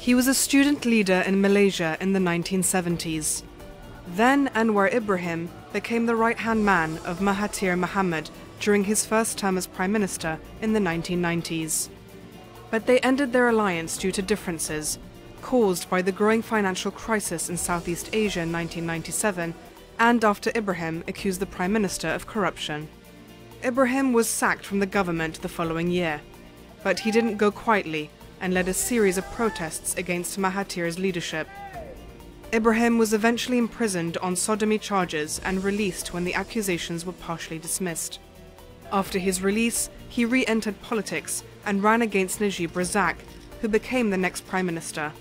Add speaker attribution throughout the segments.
Speaker 1: He was a student leader in Malaysia in the 1970s. Then Anwar Ibrahim became the right-hand man of Mahathir Mohamad during his first term as Prime Minister in the 1990s. But they ended their alliance due to differences caused by the growing financial crisis in Southeast Asia in 1997 and after Ibrahim accused the Prime Minister of corruption. Ibrahim was sacked from the government the following year, but he didn't go quietly and led a series of protests against Mahathir's leadership. Ibrahim was eventually imprisoned on sodomy charges and released when the accusations were partially dismissed. After his release, he re-entered politics and ran against Najib Razak, who became the next Prime Minister.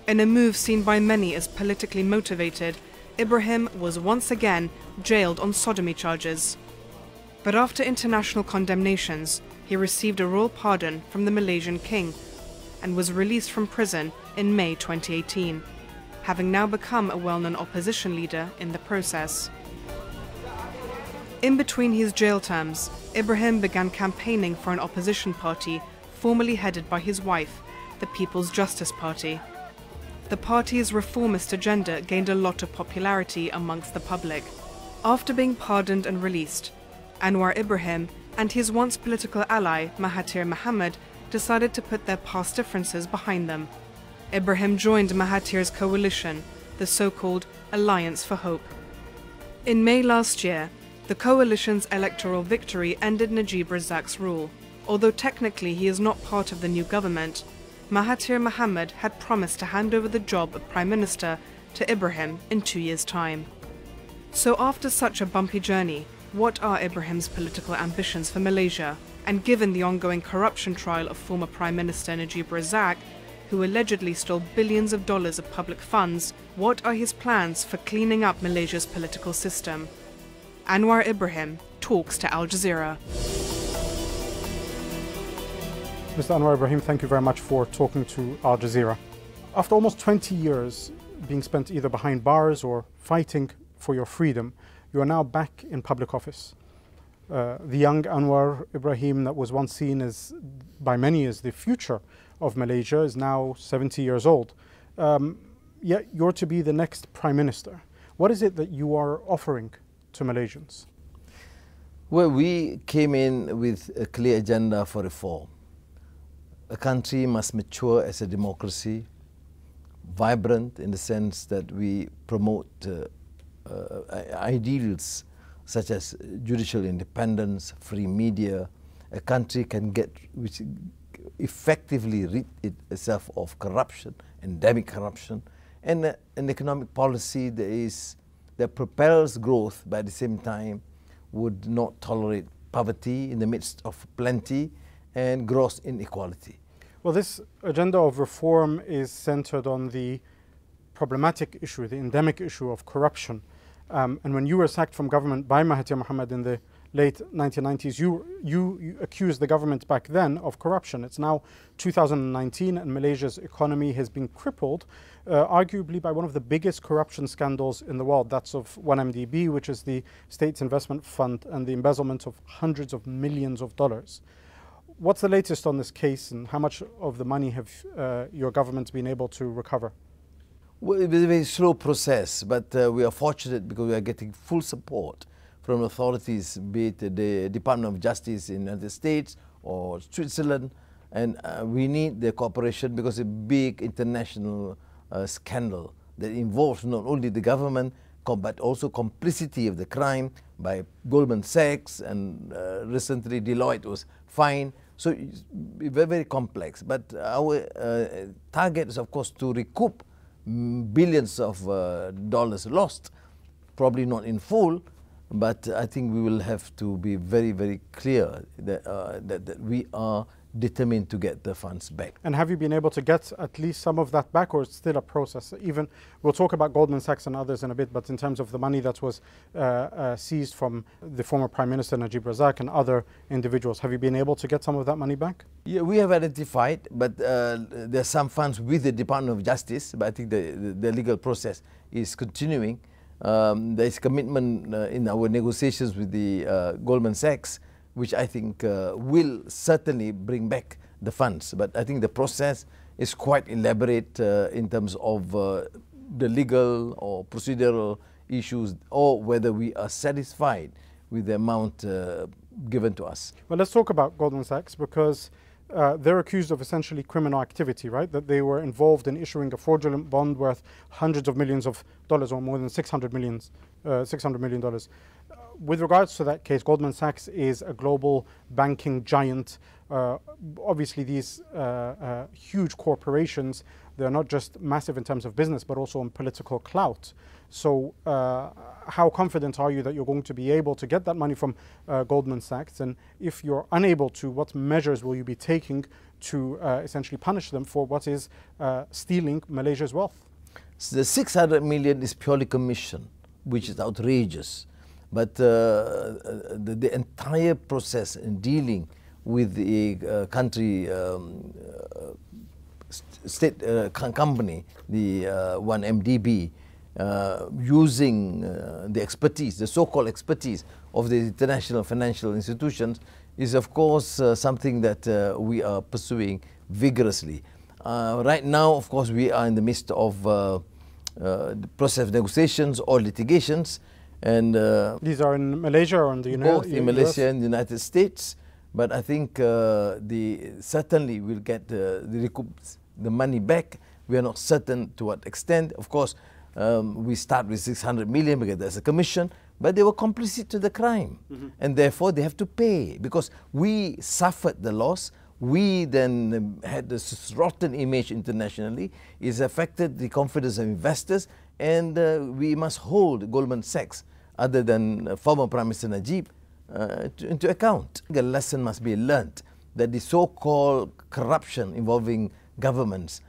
Speaker 1: In a move seen by many as politically motivated, Ibrahim was once again jailed on sodomy charges. But after international condemnations, he received a royal pardon from the Malaysian king and was released from prison in May 2018, having now become a well-known opposition leader in the process. In between his jail terms, Ibrahim began campaigning for an opposition party formerly headed by his wife, the People's Justice Party. The party's reformist agenda gained a lot of popularity amongst the public. After being pardoned and released, Anwar Ibrahim and his once political ally Mahathir Mohamad decided to put their past differences behind them. Ibrahim joined Mahathir's coalition, the so-called Alliance for Hope. In May last year, the coalition's electoral victory ended Najib Razak's rule. Although technically he is not part of the new government, Mahathir Mohamad had promised to hand over the job of Prime Minister to Ibrahim in 2 years' time. So after such a bumpy journey, what are Ibrahim's political ambitions for Malaysia? And given the ongoing corruption trial of former Prime Minister Najib Razak, who allegedly stole billions of dollars of public funds, what are his plans for cleaning up Malaysia's political system? Anwar Ibrahim talks to Al Jazeera.
Speaker 2: Mr. Anwar Ibrahim, thank you very much for talking to Al Jazeera. After almost 20 years being spent either behind bars or fighting for your freedom, you are now back in public office. The young Anwar Ibrahim that was once seen as, by many as the future of Malaysia is now 70 years old. Yet you're to be the next Prime Minister. What is it that you are offering to Malaysians?
Speaker 3: Well, we came in with a clear agenda for reform. A country must mature as a democracy, vibrant in the sense that we promote ideals such as judicial independence, free media. A country can which effectively rid itself of corruption, endemic corruption, and an economic policy that propels growth, but at the same time would not tolerate poverty in the midst of plenty and gross inequality.
Speaker 2: Well, this agenda of reform is centered on the problematic issue, the endemic issue of corruption. And when you were sacked from government by Mahathir Mohamad in the late 1990s, you accused the government back then of corruption. It's now 2019 and Malaysia's economy has been crippled, arguably by one of the biggest corruption scandals in the world. That's of 1MDB, which is the state's investment fund, and the embezzlement of hundreds of millions of dollars. What's the latest on this case, and how much of the money have your government been able to recover?
Speaker 3: Well, it was a very slow process, but we are fortunate because we are getting full support from authorities, be it the Department of Justice in the United States or Switzerland, and we need their cooperation because it's a big international scandal that involves not only the government but also complicity of the crime by Goldman Sachs, and recently Deloitte was fined. So it's very, very complex. But our target is, of course, to recoup billions of dollars lost, probably not in full, but I think we will have to be very, very clear that, that we are determined to get the funds back.
Speaker 2: And have you been able to get at least some of that back, or it's still a process? Even, we'll talk about Goldman Sachs and others in a bit, but in terms of the money that was seized from the former Prime Minister Najib Razak and other individuals, have you been able to get some of that money back?
Speaker 3: Yeah, we have identified, but there are some funds with the Department of Justice, but I think the legal process is continuing. There is commitment in our negotiations with the Goldman Sachs, which I think will certainly bring back the funds. But I think the process is quite elaborate in terms of the legal or procedural issues, or whether we are satisfied with the amount given to us.
Speaker 2: Well, let's talk about Goldman Sachs, because they're accused of essentially criminal activity, right? That they were involved in issuing a fraudulent bond worth hundreds of millions of dollars, or more than $600 million. With regards to that case, Goldman Sachs is a global banking giant. Obviously, these huge corporations, they're not just massive in terms of business, but also in political clout. So how confident are you that you're going to be able to get that money from Goldman Sachs? And if you're unable to, what measures will you be taking to essentially punish them for what is stealing Malaysia's wealth?
Speaker 3: So the 600 million is purely commission, which is outrageous. But the entire process in dealing with the country state company, the 1MDB, using the expertise, the so-called expertise of the international financial institutions, is of course something that we are pursuing vigorously. Right now, of course, we are in the midst of the process of negotiations or litigations, and
Speaker 2: these are in Malaysia or in the United States?
Speaker 3: Both in Malaysia and the United States. But I think certainly we'll get the money back. We are not certain to what extent. Of course, we start with 600 million because there's a commission, but they were complicit to the crime. And therefore they have to pay, because we suffered the loss. We then had this rotten image internationally. It's affected the confidence of investors, and we must hold Goldman Sachs, other than former Prime Minister Najib, into account. A lesson must be learnt that the so-called corruption involving governments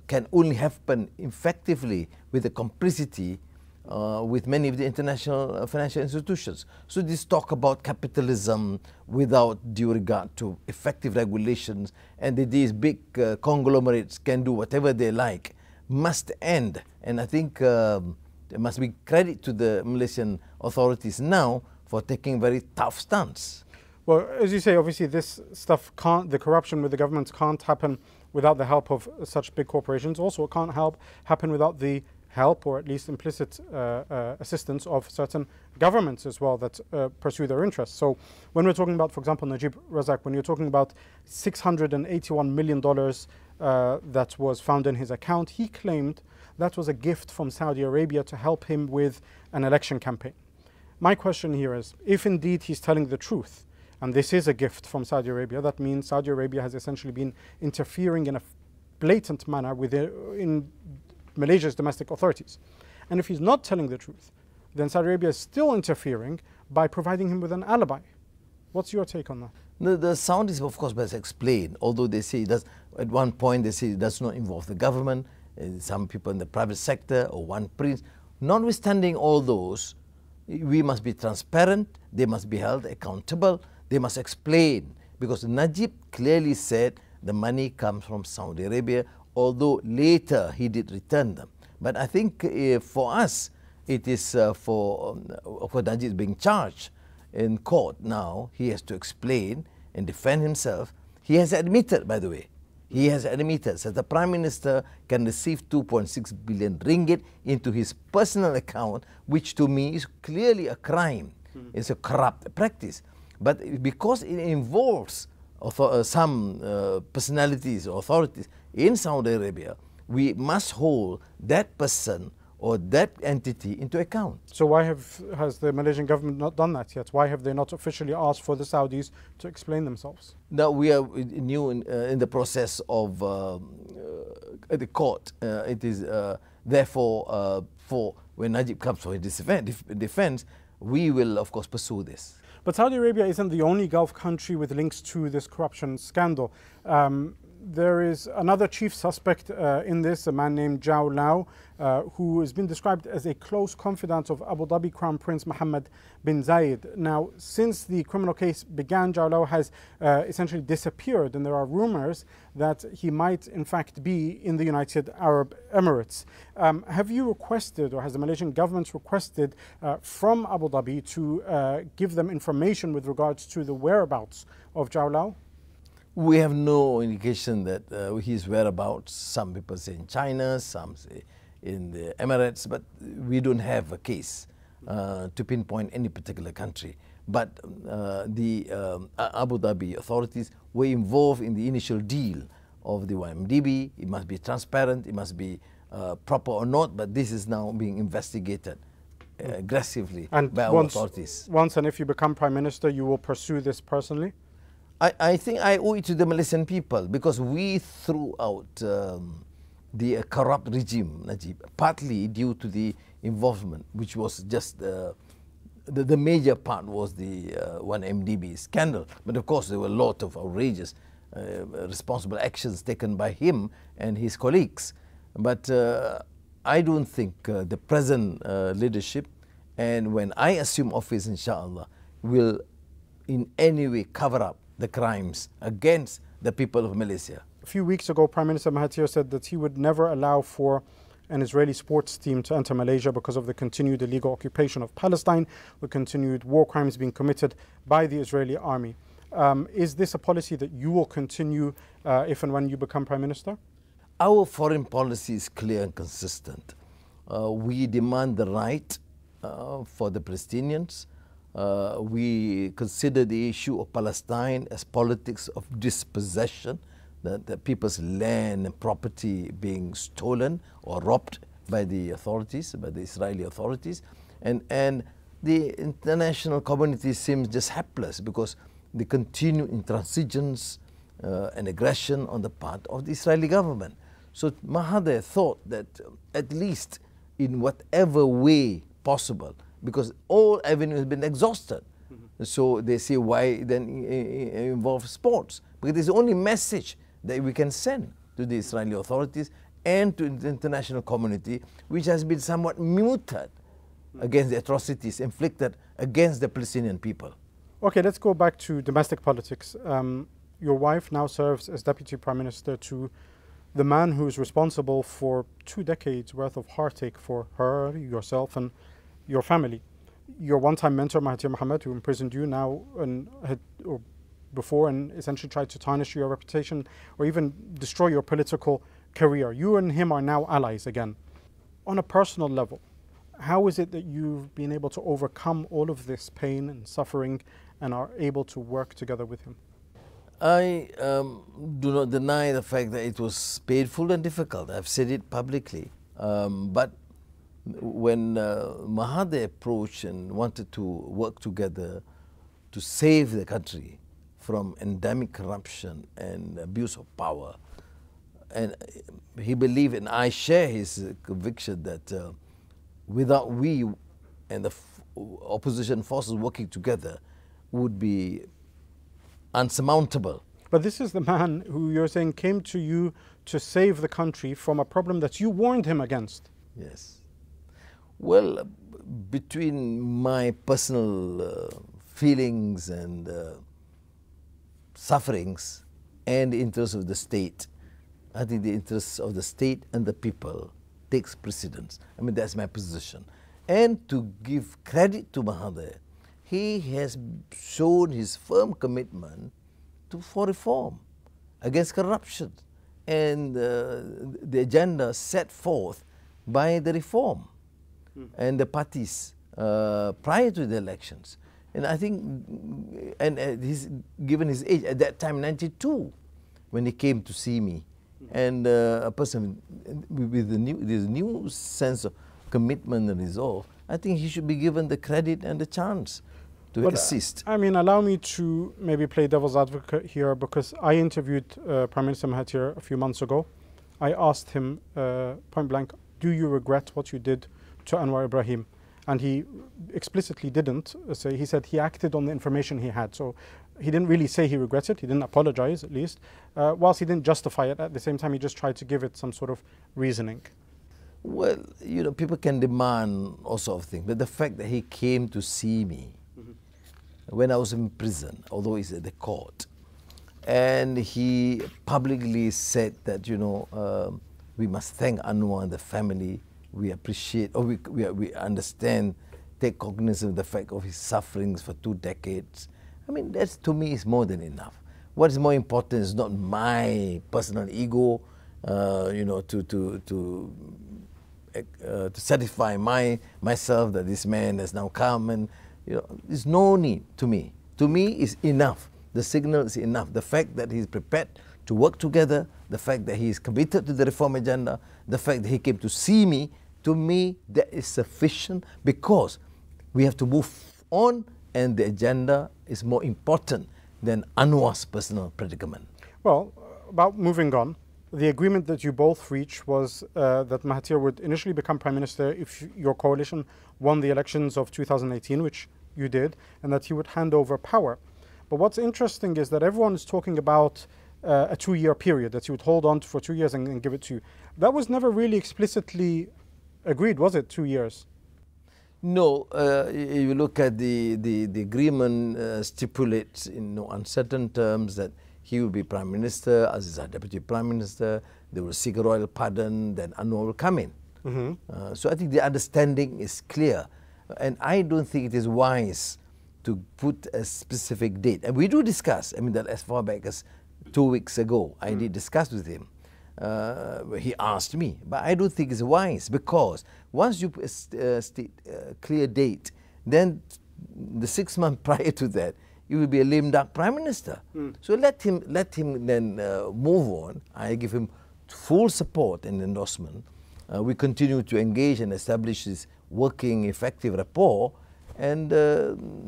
Speaker 3: can only happen effectively with the complicity with many of the international financial institutions. So this talk about capitalism without due regard to effective regulations, and that these big conglomerates can do whatever they like, must end. And I think there must be credit to the Malaysian authorities now for taking a very tough stance.
Speaker 2: Well, as you say, obviously this stuff can't, the corruption with the governments can't happen without the help of such big corporations. Also, it can't happen without the help, or at least implicit assistance of certain governments as well that pursue their interests. So when we're talking about, for example, Najib Razak, when you're talking about $681 million that was found in his account, he claimed that was a gift from Saudi Arabia to help him with an election campaign. My question here is, if indeed he's telling the truth, and this is a gift from Saudi Arabia, that means Saudi Arabia has essentially been interfering in a blatant manner in Malaysia's domestic authorities. And if he's not telling the truth, then Saudi Arabia is still interfering by providing him with an alibi. What's your take on that?
Speaker 3: The Saudis, of course, must explain, although they say it does, at one point they say it does not involve the government, some people in the private sector, or one prince. Notwithstanding all those, we must be transparent, they must be held accountable, they must explain, because Najib clearly said the money comes from Saudi Arabia, although later he did return them. But I think for us, it is of course, Najib is being charged in court now. He has to explain and defend himself. He has admitted, by the way, he has admitted that the Prime Minister can receive 2.6 billion ringgit into his personal account, which to me is clearly a crime. It's a corrupt practice. But because it involves some personalities or authorities in Saudi Arabia, we must hold that person or that entity into account.
Speaker 2: So why has the Malaysian government not done that yet? Why have they not officially asked for the Saudis to explain themselves?
Speaker 3: Now we are new in the process of the court. It is therefore for when Najib comes for his defense, we will of course pursue this.
Speaker 2: But Saudi Arabia isn't the only Gulf country with links to this corruption scandal. There is another chief suspect in this, a man named Zhao Lao, who has been described as a close confidant of Abu Dhabi Crown Prince Mohammed bin Zayed. Now, since the criminal case began, Zhao Lao has essentially disappeared, and there are rumors that he might in fact be in the United Arab Emirates. Have you requested, or has the Malaysian government requested from Abu Dhabi to give them information with regards to the whereabouts of Zhao Lao?
Speaker 3: We have no indication that his whereabouts. Some people say in China, some say in the Emirates, but we don't have a case to pinpoint any particular country. But the Abu Dhabi authorities were involved in the initial deal of the YMDB. It must be transparent, it must be proper or not, but this is now being investigated aggressively by our authorities.
Speaker 2: Once and if you become Prime Minister, you will pursue this personally?
Speaker 3: I think I owe it to the Malaysian people, because we threw out the corrupt regime, Najib, partly due to the involvement, which was just the major part was the 1MDB scandal. But of course there were a lot of outrageous responsible actions taken by him and his colleagues. But I don't think the present leadership, and when I assume office, inshallah, will in any way cover up the crimes against the people of Malaysia.
Speaker 2: A few weeks ago, Prime Minister Mahathir said that he would never allow for an Israeli sports team to enter Malaysia because of the continued illegal occupation of Palestine, the continued war crimes being committed by the Israeli army. Is this a policy that you will continue if and when you become Prime Minister?
Speaker 3: Our foreign policy is clear and consistent. We demand the right for the Palestinians. We consider the issue of Palestine as politics of dispossession, that people's land and property being stolen or robbed by the authorities, by the Israeli authorities. And the international community seems just helpless because they continue intransigence and aggression on the part of the Israeli government. So Mahathir thought that at least in whatever way possible, because all avenues have been exhausted. So they say, why then involve sports? Because it's the only message that we can send to the Israeli authorities and to the international community, which has been somewhat muted against the atrocities inflicted against the Palestinian people.
Speaker 2: Okay, let's go back to domestic politics. Your wife now serves as Deputy Prime Minister to the man who is responsible for 2 decades worth of heartache for her, yourself, and your family. Your one-time mentor, Mahathir Mohamad, who imprisoned you now or before and essentially tried to tarnish your reputation or even destroy your political career. You and him are now allies again. On a personal level, how is it that you've been able to overcome all of this pain and suffering and are able to work together with him?
Speaker 3: I do not deny the fact that it was painful and difficult. I've said it publicly. But when Mahathir approached and wanted to work together to save the country from endemic corruption and abuse of power, and he believed, and I share his conviction, that without we and the opposition forces working together would be unsurmountable.
Speaker 2: But this is the man who you're saying came to you to save the country from a problem that you warned him against.
Speaker 3: Yes. Well, between my personal feelings and sufferings and the interests of the state, I think the interests of the state and the people takes precedence. I mean, that's my position. And to give credit to Mahathir, he has shown his firm commitment for reform against corruption and the agenda set forth by the reform and the parties prior to the elections. And I think, and he's given his age at that time, 92, when he came to see me. And a person with this new sense of commitment and resolve, I think he should be given the credit and the chance to assist.
Speaker 2: I mean, allow me to maybe play devil's advocate here, because I interviewed Prime Minister Mahathir a few months ago. I asked him point blank, do you regret what you did to Anwar Ibrahim? And he explicitly didn't say. He said he acted on the information he had. So he didn't really say he regrets it. He didn't apologize, at least. Whilst he didn't justify it, at the same time, he just tried to give it some sort of reasoning.
Speaker 3: Well, you know, people can demand all sorts of things. But the fact that he came to see me when I was in prison, although he's at the court, and he publicly said that, you know, we must thank Anwar and the family. We appreciate, or we understand, take cognizance of the fact of his sufferings for 2 decades. I mean, that to me is more than enough. What is more important is not my personal ego, you know, to satisfy myself that this man has now come, and you know, there's no need to me. To me, is enough. The signal is enough. The fact that he's prepared to work together, the fact that he is committed to the reform agenda, the fact that he came to see me, to me, that is sufficient, because we have to move on, and the agenda is more important than Anwar's personal predicament.
Speaker 2: Well, about moving on, the agreement that you both reached was that Mahathir would initially become Prime Minister if your coalition won the elections of 2018, which you did, and that he would hand over power. But what's interesting is that everyone is talking about a 2-year period, that he would hold on to for 2 years and give it to you. That was never really explicitly agreed, was it, 2 years?
Speaker 3: No, if you look at the agreement stipulates in no uncertain terms that he will be Prime Minister, Aziza Deputy Prime Minister, they will seek a royal pardon, then Anwar will come in. So I think the understanding is clear, and I don't think it is wise to put a specific date. And we do discuss, I mean, that as far back as 2 weeks ago, I did discuss with him. He asked me, but I don't think it's wise, because once you state a clear date, then the 6 months prior to that, you will be a lame duck Prime Minister. So let him then move on. I give him full support and endorsement. We continue to engage and establish this working, effective rapport, and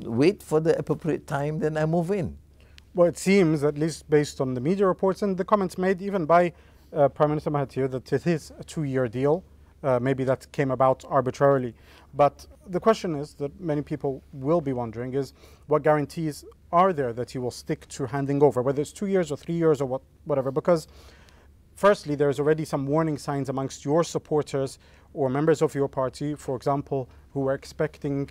Speaker 3: wait for the appropriate time, then I move in.
Speaker 2: Well, it seems, at least based on the media reports and the comments made even by Prime Minister Mahathir, that it is a 2-year deal. Maybe that came about arbitrarily. But the question is that many people will be wondering is, what guarantees are there that he will stick to handing over, whether it's 2 years or 3 years or whatever? Because firstly, there's already some warning signs amongst your supporters or members of your party, for example, who are expecting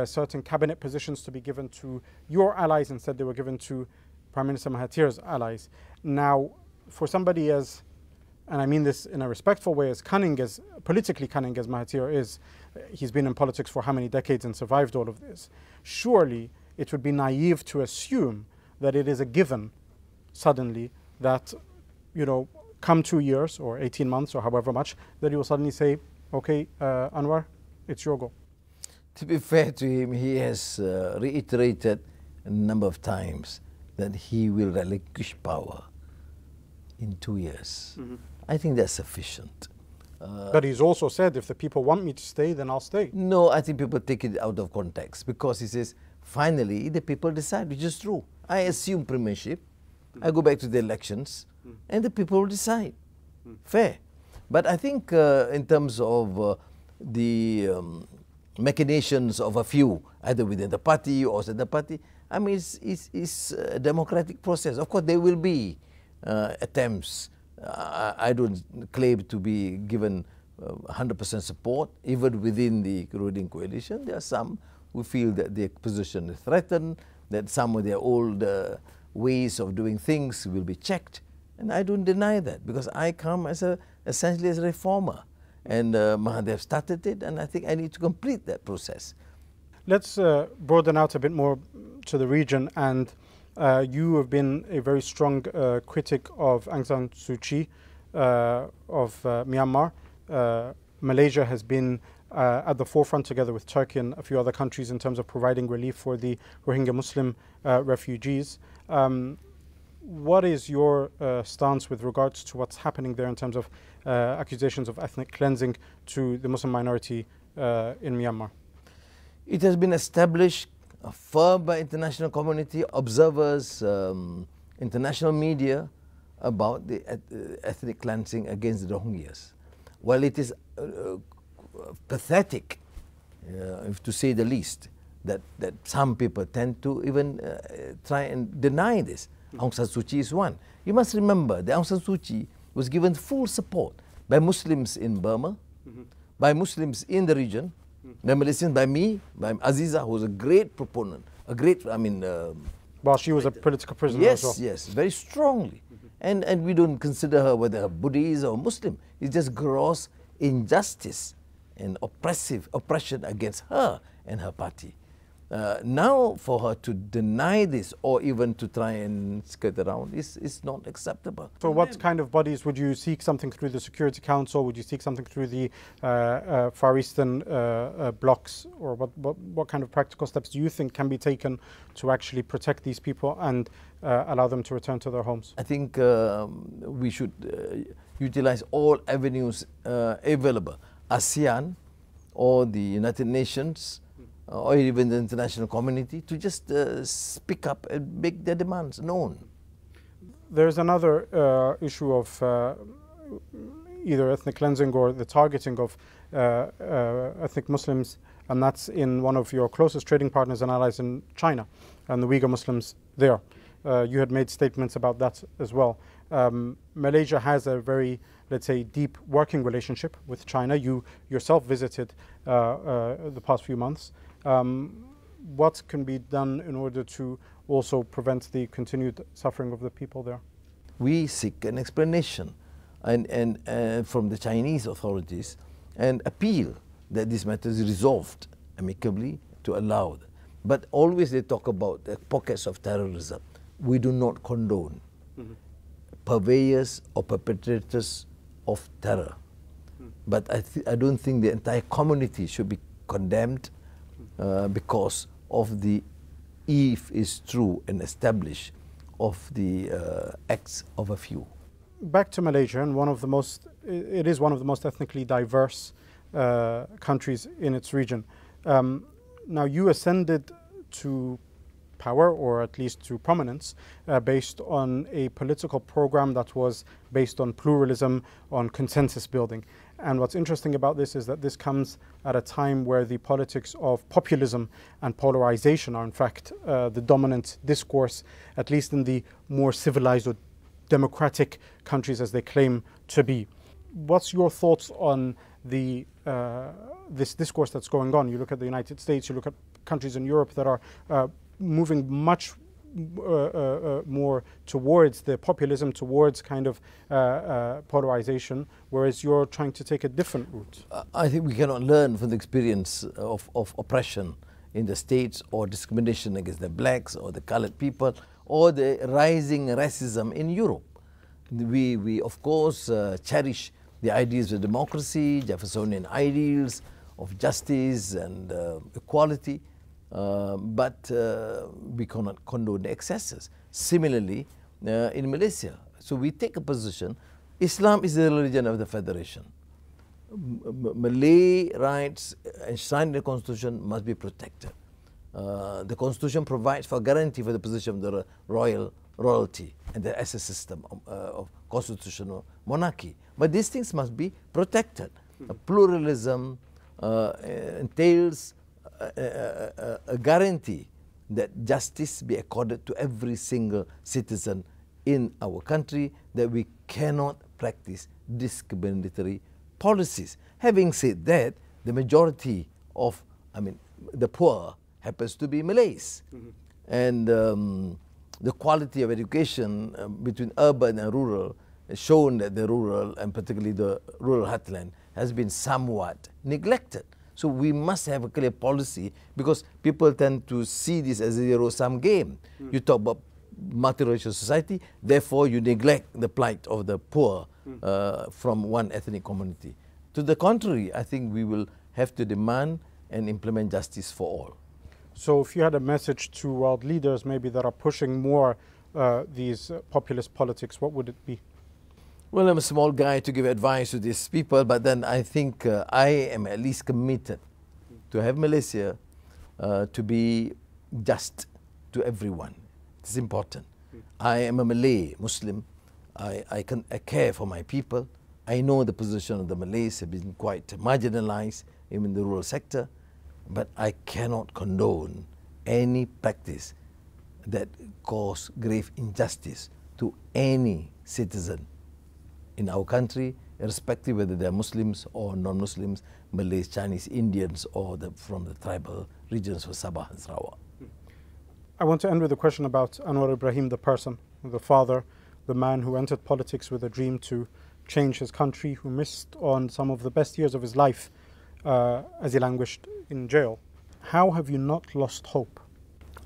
Speaker 2: certain cabinet positions to be given to your allies. Instead, they were given to Prime Minister Mahathir's allies. Now, for somebody as, and I mean this in a respectful way, as politically cunning as Mahathir is, he's been in politics for how many decades and survived all of this, surely it would be naive to assume that it is a given suddenly that, you know, come 2 years or 18 months or however much, that he will suddenly say, okay, Anwar, it's your go.
Speaker 3: To be fair to him, he has reiterated a number of times that he will relinquish power in 2 years. I think that's sufficient.
Speaker 2: But he's also said, if the people want me to stay, then I'll stay.
Speaker 3: No, I think people take it out of context, because he says, finally, the people decide, which is true. I assume premiership, I go back to the elections, and the people will decide. Fair. But I think in terms of the machinations of a few, either within the party or outside the party, I mean, it's a democratic process. Of course, there will be attempts. I don't claim to be given 100% support, even within the ruling coalition. There are some who feel that their position is threatened, that some of their old ways of doing things will be checked. And I don't deny that, because I come as essentially as a reformer. And Mahathir started it, and I think I need to complete that process.
Speaker 2: Let's broaden out a bit more to the region, and you have been a very strong critic of Aung San Suu Kyi of Myanmar. Malaysia has been at the forefront, together with Turkey and a few other countries, in terms of providing relief for the Rohingya Muslim refugees. What is your stance with regards to what's happening there in terms of accusations of ethnic cleansing to the Muslim minority in Myanmar?
Speaker 3: It has been established, affirmed by international community, observers, international media, about the ethnic cleansing against the Rohingyas. While it is pathetic, to say the least, that some people tend to even try and deny this. Aung San Suu Kyi is one. You must remember that Aung San Suu Kyi was given full support by Muslims in Burma, by Muslims in the region, by Malaysians, by me, by Aziza, who was a great proponent, a great, I mean...
Speaker 2: well, she was a political prisoner
Speaker 3: as
Speaker 2: well.
Speaker 3: Yes, very strongly. And we don't consider her whether Buddhist or Muslim. It's just gross injustice and oppression against her and her party. Now, for her to deny this or even to try and skirt around is not acceptable.
Speaker 2: So what kind of bodies would you seek? Something through the Security Council? Would you seek something through the Far Eastern blocs? Or what kind of practical steps do you think can be taken to actually protect these people and allow them to return to their homes?
Speaker 3: I think we should utilize all avenues available. ASEAN or the United Nations or even the international community to just speak up and make their demands known.
Speaker 2: There's another issue of either ethnic cleansing or the targeting of ethnic Muslims, and that's in one of your closest trading partners and allies in China, and the Uyghur Muslims there. You had made statements about that as well. Malaysia has a very, let's say, deep working relationship with China. You yourself visited the past few months. What can be done in order to also prevent the continued suffering of the people there?
Speaker 3: We seek an explanation and from the Chinese authorities and appeal that this matter is resolved amicably to allow it. But always they talk about the pockets of terrorism. We do not condone purveyors or perpetrators of terror. But I don't think the entire community should be condemned because of the, if is true and established, of the acts of a few.
Speaker 2: Back to Malaysia, and it is one of the most ethnically diverse countries in its region. Now you ascended to power, or at least to prominence, based on a political program that was based on pluralism, on consensus building. And what's interesting about this is that this comes at a time where the politics of populism and polarization are in fact the dominant discourse, at least in the more civilized or democratic countries as they claim to be. What's your thoughts on the this discourse that's going on? You look at the United States, you look at countries in Europe that are moving much more towards the populism, towards kind of polarization, whereas you're trying to take a different route.
Speaker 3: I think we cannot learn from the experience of oppression in the States, or discrimination against the blacks or the colored people, or the rising racism in Europe. We of course cherish the ideas of democracy, Jeffersonian ideals of justice and equality, but we cannot condone the excesses. Similarly, in Malaysia, so we take a position, Islam is the religion of the Federation. Malay rights enshrined in the Constitution must be protected. The Constitution provides for guarantee for the position of the royalty and the as a system of constitutional monarchy. But these things must be protected. Pluralism entails a guarantee that justice be accorded to every single citizen in our country, that we cannot practice discriminatory policies. Having said that, the majority of, the poor happens to be Malays. And the quality of education between urban and rural has shown that the rural, and particularly the rural heartland, has been somewhat neglected. So we must have a clear policy, because people tend to see this as a zero-sum game. You talk about multiracial society, therefore you neglect the plight of the poor from one ethnic community. To the contrary, I think we will have to demand and implement justice for all.
Speaker 2: So if you had a message to world leaders maybe that are pushing more these populist politics, what would it be?
Speaker 3: Well, I'm a small guy to give advice to these people, but then I think I am at least committed to have Malaysia to be just to everyone. It's important. I am a Malay Muslim. I care for my people. I know the position of the Malays have been quite marginalized, even in the rural sector, but I cannot condone any practice that cause grave injustice to any citizen in our country, irrespective whether they are Muslims or non-Muslims, Malays, Chinese, Indians, or from the tribal regions of Sabah and Sarawak.
Speaker 2: I want to end with a question about Anwar Ibrahim, the person, the father, the man who entered politics with a dream to change his country, who missed on some of the best years of his life as he languished in jail. how have you not lost hope?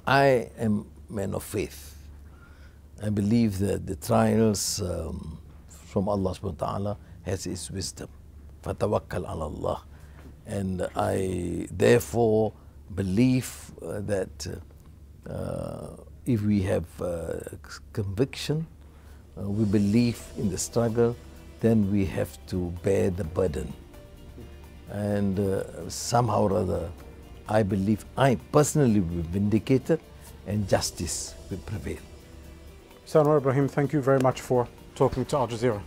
Speaker 3: I am a man of faith. I believe that the trials from Allah subhanahu wa ta'ala has its wisdom. فَتَوَكَّلْ عَلَى اللَّهِ. And I therefore believe that if we have conviction, we believe in the struggle, then we have to bear the burden. And somehow or other, I believe I personally will be vindicated and justice will prevail.
Speaker 2: Anwar Ibrahim, thank you very much for talking to Al Jazeera.